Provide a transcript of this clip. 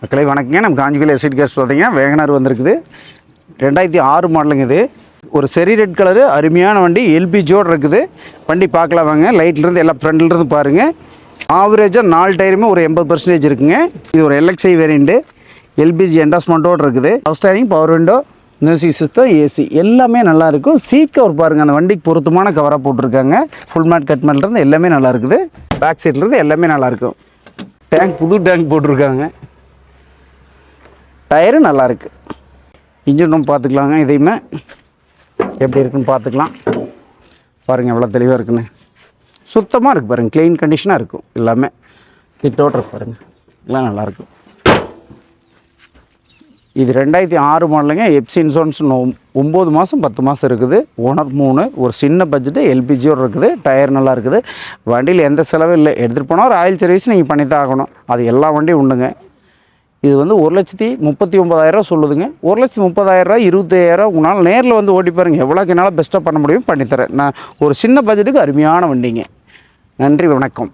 மக்களை வணக்கங்க. நம்ம காஞ்சிபுரம் எஸ்டேட் கேஸ் பார்த்தீங்கன்னா வேகனார் வந்திருக்குது. 2006 மாடலுங்க. இது ஒரு செரி ரெட் கலரு அருமையான வண்டி. எல்பிஜியோடு இருக்குது. வண்டி பார்க்கலாம் வாங்க. லைட்லேருந்து எல்லாம் ஃப்ரண்ட்லேருந்து பாருங்கள். ஆவரேஜாக 4 டயருமே ஒரு 80% இருக்குங்க. இது ஒரு எல்எக்ஸ்ஐ வேரியண்ட்டு. எல்பிஜி என்டாஸ்மெண்ட்டோடு இருக்குது. Steering, power window, music system, AC எல்லாமே நல்லாயிருக்கும். சீட் கவர் பாருங்கள், அந்த வண்டிக்கு பொருத்தமான கவராக போட்டிருக்காங்க. ஃபுல் மேட் கட் மேட்லேருந்து எல்லாமே நல்லா இருக்குது. பேக் சைட்லேருந்து எல்லாமே நல்லாயிருக்கும். டேங்க் புது டேங்க் போட்டிருக்காங்க. டயரு நல்லாயிருக்கு. இன்ஜின் ரூம் பார்த்துக்கலாங்க. இதையுமே எப்படி இருக்குன்னு பார்த்துக்கலாம். பாருங்கள் எவ்வளோ தெளிவாக இருக்குன்னு. சுத்தமாக இருக்குது பாருங்கள். க்ளீன் கண்டிஷனாக இருக்கும். எல்லாமே கிட்டோடு இருக்கு பாருங்கள். எல்லாம் நல்லாயிருக்கும். இது 2006 மாடலுங்க. எப்சி இன்சூரன்ஸ் 9 மாதம் 10 மாதம் இருக்குது. ஓனர் 3. ஒரு சின்ன பட்ஜெட்டு. எல்பிஜியோடு இருக்குது. டயர் நல்லா இருக்குது. வண்டியில் எந்த செலவும் இல்லை. எடுத்துகிட்டு போனால் ஒரு ஆயில் சர்வீஸ் நீங்கள் பண்ணி தான் ஆகணும். அது எல்லா வண்டியும் உண்டுங்க. இது வந்து 1,39,000 சொல்லுதுங்க. 1,30,000, 25,000 உங்களால் நேரில் வந்து ஓட்டி பாருங்கள். எவ்வளோக்கு என்னால் பெஸ்ட்டாக பண்ண முடியும் பண்ணித்தரேன். நான் ஒரு சின்ன பட்ஜெட்டுக்கு அருமையான வண்டிங்க. நன்றி, வணக்கம்.